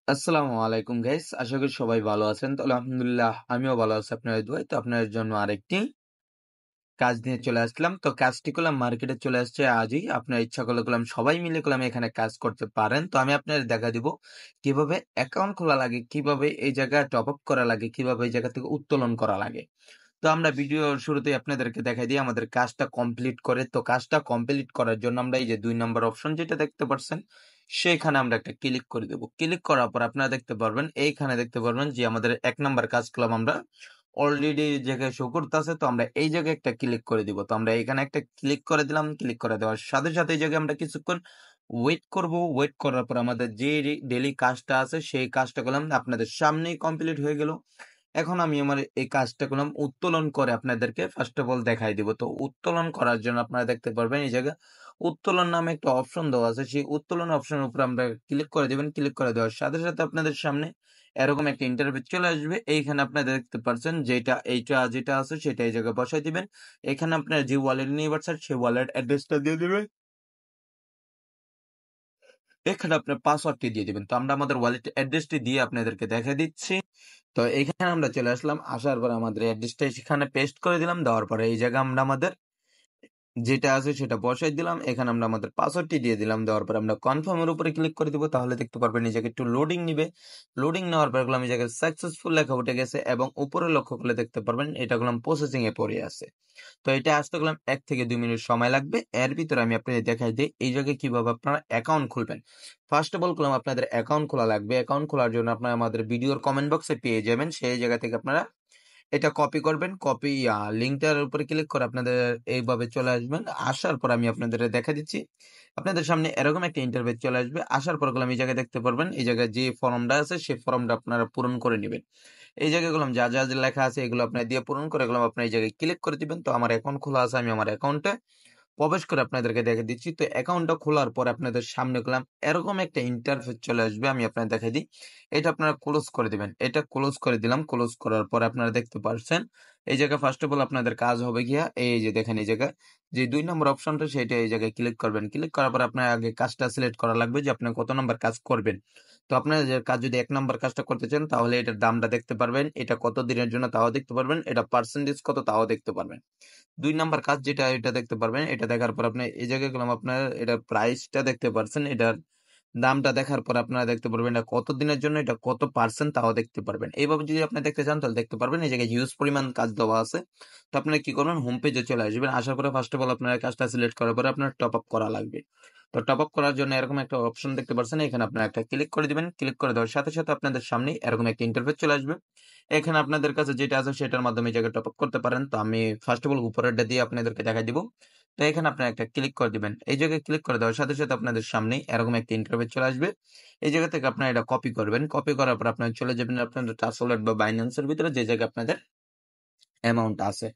আসসালামু আলাইকুম গাইস, আশা করি সবাই ভালো আছেন। তো আলহামদুলিল্লাহ আমিও ভালো আছি আপনাদের দোয়ায়। তো আপনাদের জন্য আরেকটি কাজ নিয়ে চলে আসলাম। তো কাজটি করলাম মার্কেটে চলে আসছে আজই। আপনার ইচ্ছা করলে করলাম সবাই মিলে করলাম এখানে কাজ করতে পারেন। তো আমি আপনাদের দেখা দিব কিভাবে অ্যাকাউন্ট খোলা লাগে, কিভাবে এই জায়গায় টপ আপ করা লাগে, কিভাবে এই জায়গা থেকে উত্তোলন করা লাগে। তো আমরা ভিডিওর শুরুতেই আপনাদেরকে দেখাই দিই আমাদের কাজটা কমপ্লিট করে। তো কাজটা কমপ্লিট করার জন্য আমরা এই যে ২ নাম্বার অপশন যেটা দেখতে পাচ্ছেন, সেখানে আমরা একটা ক্লিক করে দেব। ক্লিক করার পর আপনারা দেখতে পারবেন, এইখানে দেখতে পারবেন যে আমাদের ১ নাম্বার কাজ করলাম আমরা অলরেডি এই জায়গায় শো করতেছে। তো আমরা এই জায়গায় একটা ক্লিক করে দিব। তো আমরা এখানে একটা ক্লিক করে দিলাম। ক্লিক করে দেওয়ার সাথে, সাথে এই জায়গায় আমরা কিছুক্ষণ ওয়েট করব। ওয়েট করার পর আমাদের যে ডেইলি কাজটা আছে সেই কাজটা করলাম আপনাদের সামনেই কমপ্লিট হয়ে গেল। এখন আমি আমার এই কাজটা করলাম উত্তোলন করে আপনাদেরকে ফার্স্ট অফ অল দেখাই দিব। তো উত্তোলন করার জন্য আপনারা দেখতে পারবেন এই জায়গায় উত্তোলন নামে একটা অপশন দেওয়া আছে। সেই উত্তোলন অপশনের উপর আমরা ক্লিক করে দিবেন। ক্লিক করে দেওয়ার সাথে, সাথে আপনাদের সামনে এরকম একটা ইন্টারফেস চলে আসবে। এইখানে আপনারা দেখতে পাচ্ছেন যেটা আছে সেটা এই জায়গায় বসাই দিবেন। এখানে আপনার যে ওয়ালেট নিয়ে পাচ্ছেন সেই ওয়ালেট অ্যাড্রেসটা দিয়ে দিবেন। এখানে আপনার পাসওয়ার্ডটি দিয়ে দিবেন। তো আমরা আমাদের ওয়ালেট অ্যাড্রেসটি দিয়ে আপনাদেরকে দেখাই দিচ্ছি। তো এখানে আমরা চলে আসলাম। আসার পর আমাদের অ্যাড্রেসটা সেখানে পেস্ট করে দিলাম। দেওয়ার পরে এই জায়গায় আমরা আমাদের যেটা আছে সেটা বসাই দিলাম। এখানে আমরা আমাদের পাসওয়ার্ডটি দিয়ে দিলাম। দেওয়ার পরে আমরা কনফার্ম এর উপরে ক্লিক করে দিব। তাহলে দেখতে পারবেন এই জায়গায় একটু লোডিং নিবে। লোডিং নেওয়ার পর এই জায়গায় সাকসেসফুল লেখা উঠে গেছে এবং উপরে লক্ষ্য করলে দেখতে পারবেন এটা গুলাম প্রসেসিং এ পড়ে আছে। তো এটা আসতে গেলাম ১ থেকে ২ মিনিট সময় লাগবে। এর ভিতরে আমি আপনাদের দেখাই দিই এই জায়গায় কিভাবে আপনারা অ্যাকাউন্ট খুলবেন। ফার্স্ট অফ অল করলাম আপনাদের অ্যাকাউন্ট খোলা লাগবে। অ্যাকাউন্ট খোলার জন্য আপনারা আমাদের ভিডিওর কমেন্ট বক্সে পেয়ে যাবেন। সেই জায়গা থেকে আপনারা এটা কপি করবেন। কপি লিঙ্কটার উপরে ক্লিক করে আপনাদের এইভাবে চলে আসবেন। আসার পর আমি আপনাদের দেখা দিচ্ছি। আপনাদের সামনে এরকম একটা ইন্টারফেস চলে আসবে। আসার পর গেলাম এই জায়গায় দেখতে পারবেন এই জায়গায় যে ফর্মটা আছে সেই ফর্মটা আপনারা পূরণ করে নেবেন। এই জায়গায় গেলাম যা লেখা আছে এগুলো আপনার দিয়ে পূরণ করে গেলাম আপনার এই জায়গায় ক্লিক করে দিবেন। তো আমার অ্যাকাউন্ট খোলা আছে, আমি আমার অ্যাকাউন্টে প্রবেশ করে আপনাদেরকে দেখে দিচ্ছি। তো অ্যাকাউন্টটা খোলার পর আপনাদের সামনে গেলাম এরকম একটা ইন্টারফেস চলে আসবে। আমি আপনাদের দেখাই দিই। এটা আপনারা ক্লোজ করে দিবেন। এটা ক্লোজ করে দিলাম। ক্লোজ করার পর আপনারা দেখতে পাচ্ছেন এই জায়গায় ফার্স্ট অফ অল আপনাদের কাজ হবে গিয়া এই যে দেখেন এই জায়গায় যে ২ নম্বর অপশনটা সেটা এই জায়গায় ক্লিক করবেন। ক্লিক করার পর আপনার আগে কাজটা সিলেক্ট করা লাগবে যে আপনি কত নম্বর কাজ করবেন। তো আপনার যে কাজ যদি ১ নম্বর কাজটা করতে চান তাহলে এটার দামটা দেখতে পারবেন। এটা কত দিনের জন্য তাও দেখতে পারবেন। এটা পার্সেন্টেজ কত তাও দেখতে পারবেন। ২ নাম্বার কাজ যেটা এটা দেখতে পারবেন। এটা দেখার পর আপনি এই জায়গায় গেলাম আপনার এটার প্রাইসটা দেখতে পারছেন। এটার দামটা দেখার পর আপনারা দেখতে পারবেন এটা কত দিনের জন্য, এটা কত পার্সেন্ট তাও দেখতে পারবেন। এইভাবে যদি আপনি দেখতে চান তাহলে দেখতে পারবেন। এই জায়গায় হিউজ পরিমাণ কাজ দেওয়া আছে। তো আপনারা কি করবেন হোম পেজে চলে আসবেন। আসার পরে ফার্স্ট অফ অল আপনারা কাজটা সিলেক্ট করার পরে আপনার টপ আপ করা লাগবে। তো টপ আপ করার জন্য এরকম একটা অপশন দেখতে পাচ্ছেন। এখানে আপনারা একটা ক্লিক করে দিবেন। ক্লিক করে দেওয়ার সাথে, সাথে আপনাদের সামনে এরকম একটা ইন্টারফেস চলে আসবে। এখানে আপনাদের কাছে যেটা আছে সেটার মাধ্যমে এই জায়গায় টপ আপ করতে পারেন। তো আমি ফার্স্ট অফ অল উপরেরটা দিয়ে আপনাদেরকে দেখাই দিব। তো এখানে আপনারা একটা ক্লিক করে দিবেন। এই জায়গায় ক্লিক করে দেওয়ার সাথে, সাথে আপনাদের সামনেই এরকম একটা ইন্টারফেস চলে আসবে। এই জায়গা থেকে আপনারা এটা কপি করবেন। কপি করার পর আপনারা চলে যাবেন আপনাদের ট্রাস্ট ওয়ালেট বা বাইন্যান্সের ভিতরে যে জায়গায় আপনাদের অ্যামাউন্ট আছে।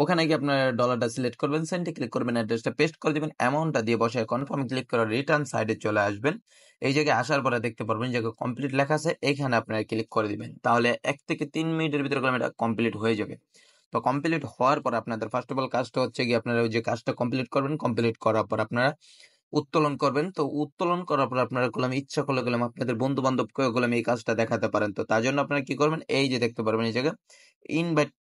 ওখানে গিয়ে আপনারা ডলারটা সিলেক্ট করবেন, সেন্টে ক্লিক করবেন, অ্যাড্রেসটা পেস্ট করে দিবেন, অ্যামাউন্টটা দিয়ে বসায় কনফার্ম ক্লিক করে রিটার্ন সাইডে চলে আসবেন। এই জায়গায় আসার পরে দেখতে পারবেন যে কমপ্লিট লেখা আছে, এখানে আপনারা ক্লিক করে দিবেন। তাহলে ১ থেকে ৩ মিনিটের ভিতরে এটা কমপ্লিট হয়ে যাবে। তো কমপ্লিট হওয়ার পর আপনাদের ফার্স্ট অফ অল কাজটা হচ্ছে গিয়ে আপনারা ওই যে কাজটা কমপ্লিট করবেন। কমপ্লিট করার পর আপনারা উত্তোলন করবেন। তো উত্তোলন করার পর আপনারা করলাম ইচ্ছা করলে গেলাম আপনাদের বন্ধু বান্ধবকেও গেলাম এই কাজটা দেখাতে পারেন। তো তার জন্য আপনারা কি করবেন এই যে দেখতে পারবেন এই জায়গায় ইনভাইট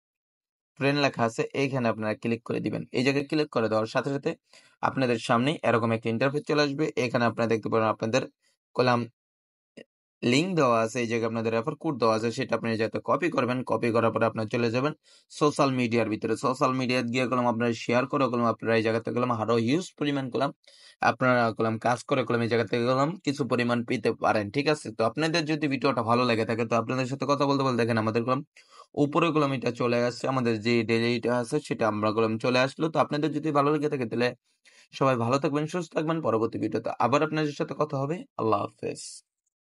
ফ্রেন্ড লেখা আছে, এইখানে আপনারা ক্লিক করে দিবেন। এই জায়গায় ক্লিক করে দেওয়ার সাথে, সাথে আপনাদের সামনে এরকম একটা ইন্টারফেস চলে আসবে। এখানে আপনারা দেখতে পারেন আপনাদের কলাম লিঙ্ক দেওয়া আছে। এই জায়গায় আপনাদের রেফার কোড দেওয়া আছে, সেটা আপনি যাতে কপি করবেন। কপি করার পরে আপনারা চলে যাবেন সোশ্যাল মিডিয়ার ভিতরে। সোশ্যাল মিডিয়া গিয়ে করলাম আপনারা শেয়ার করে করলাম আপনারা এই জায়গা থেকে গেলাম আরো হিউজ পরিমাণ করলাম আপনারা করলাম কাজ করে করলাম এই জায়গা থেকে গেলাম কিছু পরিমাণ পেতে পারেন। ঠিক আছে, তো আপনাদের যদি ভিডিওটা ভালো লেগে থাকে তো আপনাদের সাথে কথা বলতে বলতে দেখেন আমাদের করলাম উপরে করলাম এটা চলে আসছে, আমাদের যে ডেলিটা আছে সেটা আমরা করলাম চলে আসলো। তো আপনাদের যদি ভালো লেগে থাকে তাহলে সবাই ভালো থাকবেন, সুস্থ থাকবেন। পরবর্তী ভিডিওতে আবার আপনাদের সাথে কথা হবে। আল্লাহ হাফেজ।